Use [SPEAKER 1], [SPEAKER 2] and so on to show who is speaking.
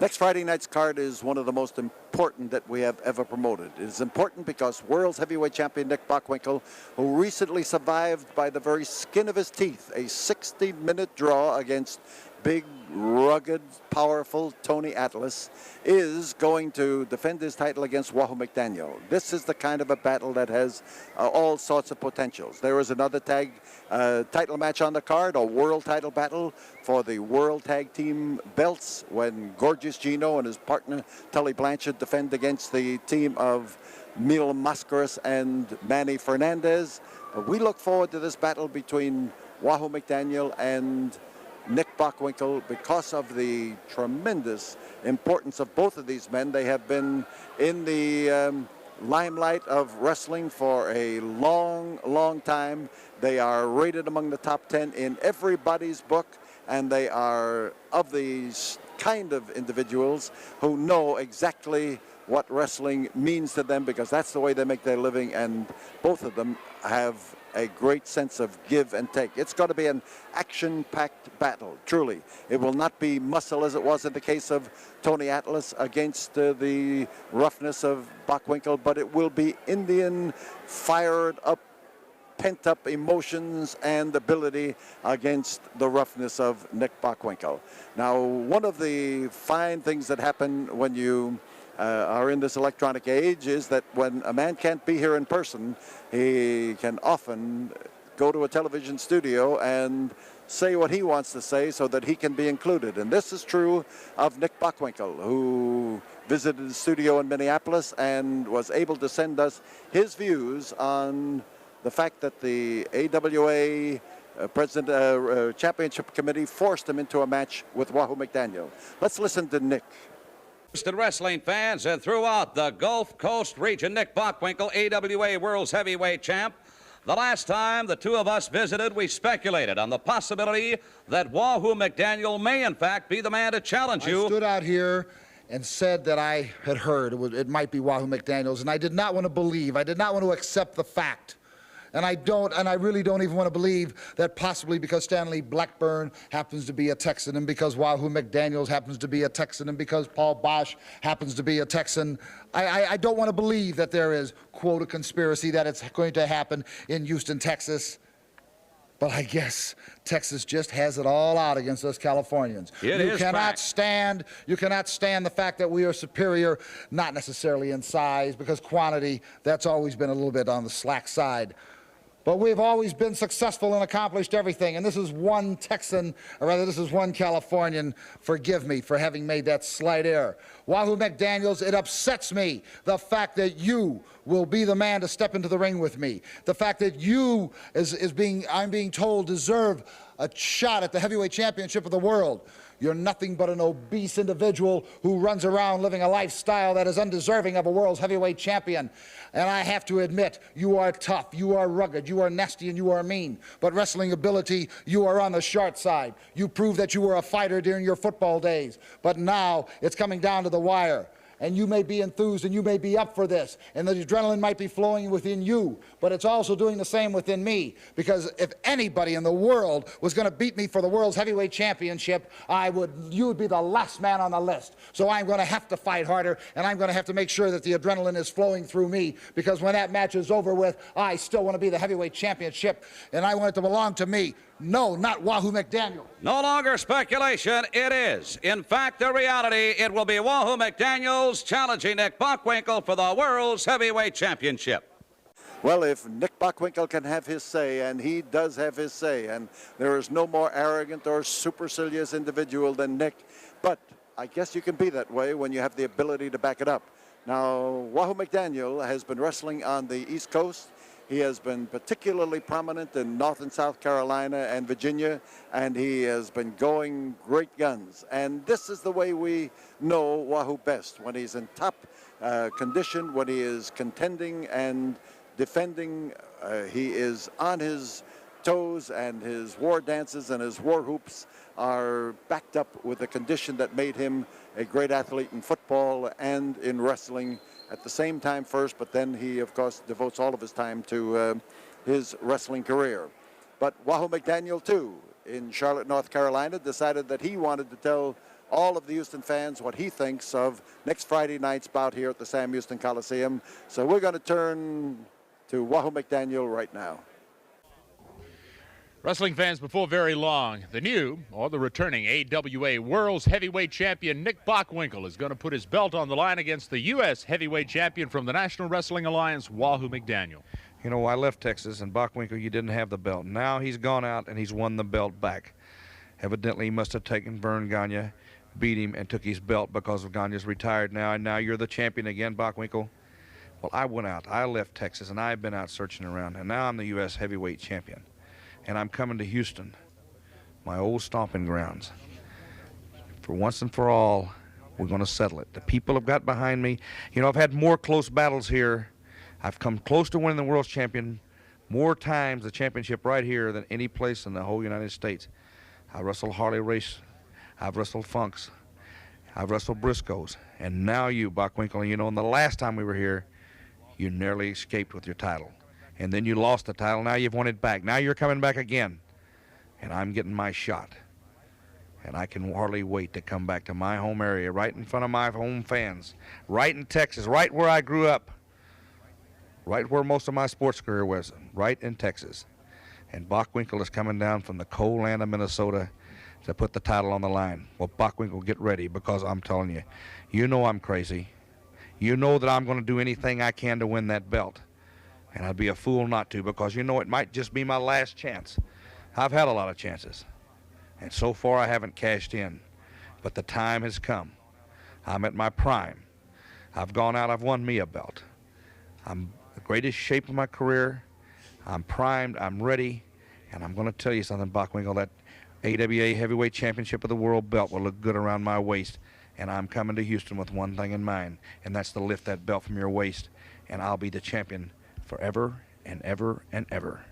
[SPEAKER 1] Next Friday night's card is one of the most important that we have ever promoted. It is important because world's heavyweight champion Nick Bockwinkel, who recently survived by the very skin of his teeth a 60-minute draw against big, rugged, powerful Tony Atlas, is going to defend his title against Wahoo McDaniel. This is the kind of a battle that has all sorts of potentials. There is another tag title match on the card, a world title battle for the World Tag Team belts when Gorgeous Gino and his partner Tully Blanchard defend against the team of Mil Mascaras and Manny Fernandez. We look forward to this battle between Wahoo McDaniel and Nick Bockwinkel because of the tremendous importance of both of these men. They have been in the limelight of wrestling for a long, long time. They are rated among the top 10 in everybody's book, and they are of these kind of individuals who know exactly what wrestling means to them because that's the way they make their living, and both of them have a great sense of give and take. It's got to be an action-packed battle, truly. It will not be muscle as it was in the case of Tony Atlas against the roughness of Bockwinkel, but it will be Indian, fired up, pent-up emotions and ability against the roughness of Nick Bockwinkel. Now, one of the fine things that happen when you are in this electronic age is that when a man can't be here in person, he can often go to a television studio and say what he wants to say so that he can be included. And this is true of Nick Bockwinkel, who visited the studio in Minneapolis and was able to send us his views on the fact that the AWA Championship Committee forced him into a match with Wahoo McDaniel. Let's listen to Nick.
[SPEAKER 2] Wrestling fans and throughout the Gulf Coast region, Nick Bockwinkel, AWA World's Heavyweight Champ. The last time the two of us visited, we speculated on the possibility that Wahoo McDaniel may, in fact, be the man to challenge you.
[SPEAKER 3] I stood out here and said that I had heard it might be Wahoo McDaniels, and I did not want to believe. I did not want to accept the fact. And I really don't even want to believe that possibly because Stanley Blackburn happens to be a Texan, and because Wahoo McDaniels happens to be a Texan, and because Paul Bosch happens to be a Texan, I don't want to believe that there is, quote, a conspiracy that it's going to happen in Houston, Texas. But I guess Texas just has it all out against us Californians. You cannot stand the fact that we are superior, not necessarily in size, because quantity, that's always been a little bit on the slack side. But we've always been successful and accomplished everything. And this is one Texan, or rather this is one Californian. Forgive me for having made that slight error. Wahoo McDaniels, it upsets me, the fact that you will be the man to step into the ring with me. The fact that you, I'm being told, deserve a shot at the heavyweight championship of the world. You're nothing but an obese individual who runs around living a lifestyle that is undeserving of a world's heavyweight champion. And I have to admit, you are tough, you are rugged, you are nasty, and you are mean. But wrestling ability, you are on the short side. You proved that you were a fighter during your football days. But now it's coming down to the wire. And you may be enthused and you may be up for this, and the adrenaline might be flowing within you, but it's also doing the same within me, because if anybody in the world was going to beat me for the world's heavyweight championship, you would be the last man on the list. So I'm going to have to fight harder, and I'm going to have to make sure that the adrenaline is flowing through me, because when that match is over with, I still want to be the heavyweight championship, and I want it to belong to me. No, not Wahoo McDaniel.
[SPEAKER 2] No longer speculation, it is. In fact, the reality, it will be Wahoo McDaniels challenging Nick Bockwinkel for the World's Heavyweight Championship.
[SPEAKER 1] Well, if Nick Bockwinkel can have his say, and he does have his say, and there is no more arrogant or supercilious individual than Nick, but I guess you can be that way when you have the ability to back it up. Now, Wahoo McDaniel has been wrestling on the East Coast. He has been particularly prominent in North and South Carolina and Virginia, and he has been going great guns. And this is the way we know Wahoo best, when he's in top condition, when he is contending and defending. He is on his toes, and his war dances and his war hoops are backed up with the condition that made him a great athlete in football and in wrestling at the same time first, but then he, of course, devotes all of his time to his wrestling career. But Wahoo McDaniel, too, in Charlotte, North Carolina, decided that he wanted to tell all of the Houston fans what he thinks of next Friday night's bout here at the Sam Houston Coliseum. So we're going to turn to Wahoo McDaniel right now.
[SPEAKER 4] Wrestling fans, before very long, the new, or the returning AWA World's Heavyweight Champion Nick Bockwinkel is going to put his belt on the line against the U.S. Heavyweight Champion from the National Wrestling Alliance, Wahoo McDaniel.
[SPEAKER 5] You know, I left Texas, and Bockwinkel, you didn't have the belt. Now he's gone out, and he's won the belt back. Evidently, he must have taken Vern Gagne, beat him, and took his belt because of Gagne's retired now, and now you're the champion again, Bockwinkel. Well, I went out. I left Texas, and I've been out searching around, and now I'm the U.S. Heavyweight Champion. And I'm coming to Houston, my old stomping grounds. For once and for all, we're going to settle it. The people have got behind me. You know, I've had more close battles here. I've come close to winning the world's champion more times, the championship right here, than any place in the whole United States. I wrestled Harley Race. I've wrestled Funks. I've wrestled Briscoes. And now you, Bockwinkel, you know, and the last time we were here, you nearly escaped with your title. And then you lost the title. Now you've won it back. Now you're coming back again. And I'm getting my shot. And I can hardly wait to come back to my home area, right in front of my home fans, right in Texas, right where I grew up, right where most of my sports career was, right in Texas. And Bockwinkel is coming down from the cold land of Minnesota to put the title on the line. Well, Bockwinkel, get ready, because I'm telling you, you know I'm crazy. You know that I'm going to do anything I can to win that belt. And I'd be a fool not to, because you know it might just be my last chance. I've had a lot of chances, and so far I haven't cashed in. But the time has come. I'm at my prime. I've gone out, I've won me a belt. I'm in the greatest shape of my career. I'm primed, I'm ready, and I'm going to tell you something, Bockwinkel, that AWA Heavyweight Championship of the World belt will look good around my waist. And I'm coming to Houston with one thing in mind, and that's to lift that belt from your waist, and I'll be the champion forever and ever and ever.